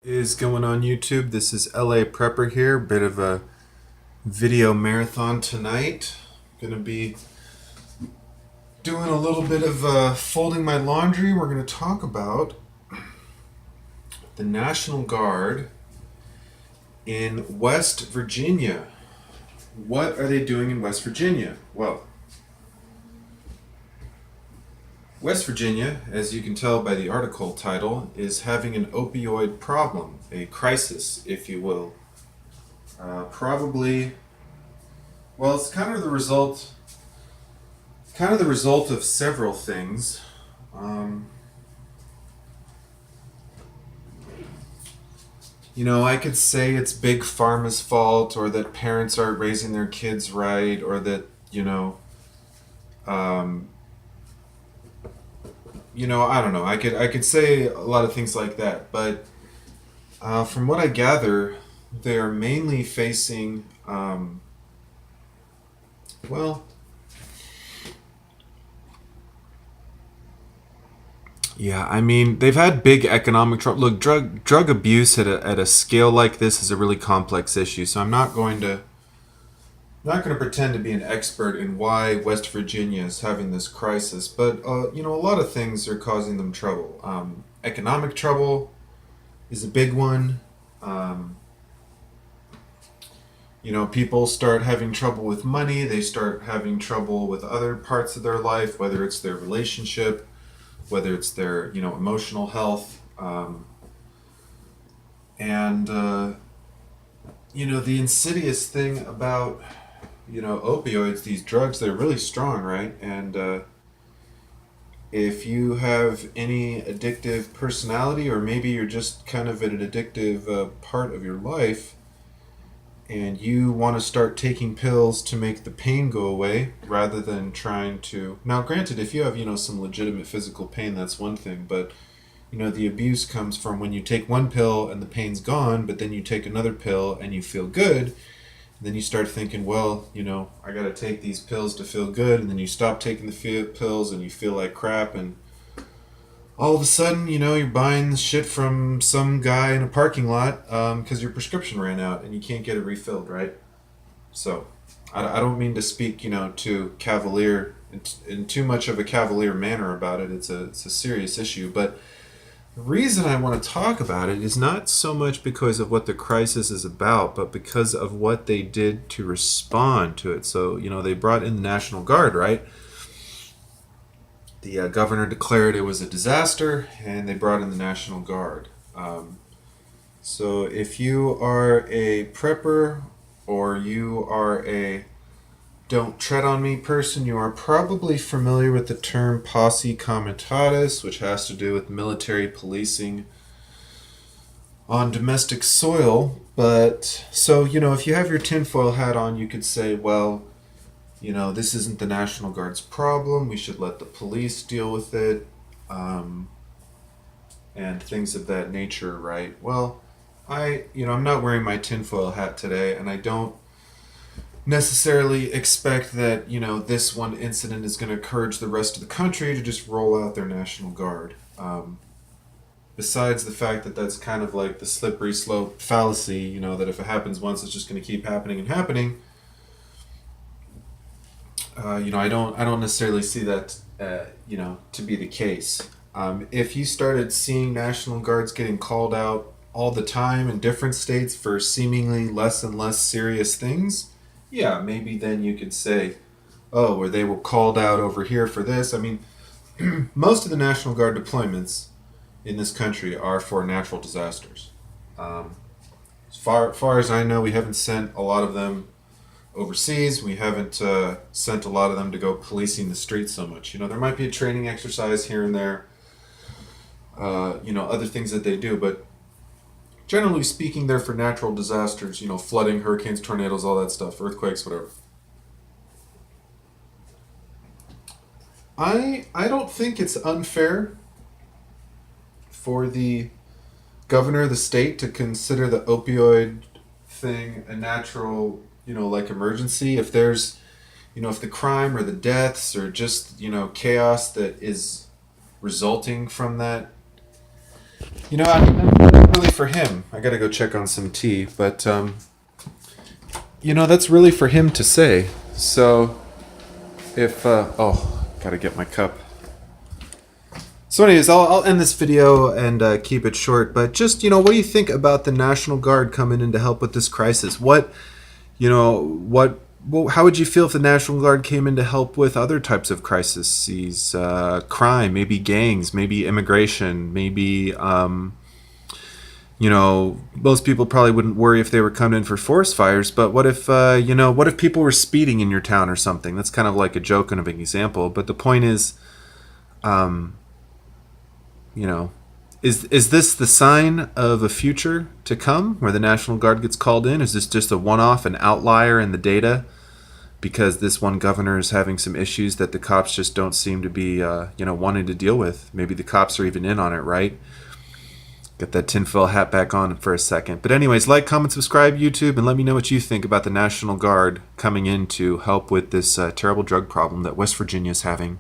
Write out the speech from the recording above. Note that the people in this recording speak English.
Is going on YouTube? This is LA Prepper here. Bit of a video marathon tonight. Gonna be doing a little bit of folding my laundry. We're gonna talk about the National Guard in West Virginia. What are they doing in West Virginia? Well, West Virginia, as you can tell by the article title, is having an opioid problem, a crisis, if you will. Probably, well, it's kind of the result of several things. Um, I could say it's Big Pharma's fault, or that parents aren't raising their kids right, or that um, I don't know. I could say a lot of things like that, but from what I gather, they are mainly facing, well, yeah. I mean, they've had big economic trouble. Look, drug abuse at a scale like this is a really complex issue. So I'm not going to pretend to be an expert in why West Virginia is having this crisis, but a lot of things are causing them trouble. Economic trouble is a big one. Um, People start having trouble with money. They start having trouble with other parts of their life, whether it's their relationship, whether it's their emotional health, and the insidious thing about opioids, these drugs, they're really strong, right? And if you have any addictive personality, or maybe you're just kind of an addictive part of your life, and you want to start taking pills to make the pain go away rather than trying to. Now, granted, if you have, some legitimate physical pain, that's one thing, but, the abuse comes from when you take one pill and the pain's gone, but then you take another pill and you feel good. And then you start thinking, well, I got to take these pills to feel good, and then you stop taking the pills and you feel like crap, and all of a sudden, you're buying shit from some guy in a parking lot because your prescription ran out and you can't get it refilled, right? So, I don't mean to speak, too cavalier in too much of a cavalier manner about it. It's a serious issue, but the reason I want to talk about it is not so much because of what the crisis is about, but because of what they did to respond to it. So, they brought in the National Guard, right? The governor declared it was a disaster, and they brought in the National Guard. So if you are a prepper, or you are a don't tread on me person, you are probably familiar with the term posse comitatus, which has to do with military policing on domestic soil. But so, if you have your tinfoil hat on, you could say, well, this isn't the National Guard's problem. We should let the police deal with it, and things of that nature, right? Well, I'm not wearing my tinfoil hat today, and I don't necessarily expect that, this one incident is going to encourage the rest of the country to just roll out their National Guard. Besides the fact that that's kind of like the slippery slope fallacy, that if it happens once, it's just going to keep happening and happening. I don't necessarily see that, to be the case. If you started seeing National Guards getting called out all the time in different states for seemingly less and less serious things, yeah, maybe then you could say, oh, or they were called out over here for this. I mean, most of the National Guard deployments in this country are for natural disasters. As far as I know, we haven't sent a lot of them overseas. We haven't sent a lot of them to go policing the streets so much. There might be a training exercise here and there, other things that they do, but generally speaking, they're for natural disasters, flooding, hurricanes, tornadoes, all that stuff, earthquakes, whatever. I don't think it's unfair for the governor of the state to consider the opioid thing a natural, like emergency. If there's, if the crime or the deaths or just, chaos that is resulting from that, I mean, really for him. I gotta go check on some tea, but that's really for him to say. So if gotta get my cup. So anyways, I'll end this video and keep it short, but just, what do you think about the National Guard coming in to help with this crisis? How would you feel if the National Guard came in to help with other types of crises? Crime, maybe gangs, maybe immigration, maybe, most people probably wouldn't worry if they were coming in for forest fires, but what if people were speeding in your town or something? That's kind of like a joke and a big example, but the point is, is this the sign of a future to come where the National Guard gets called in? Is this just a one-off, an outlier in the data because this one governor is having some issues that the cops just don't seem to be, wanting to deal with? Maybe the cops are even in on it, right? Get that tinfoil hat back on for a second. But anyways, like, comment, subscribe, YouTube, and let me know what you think about the National Guard coming in to help with this terrible drug problem that West Virginia is having.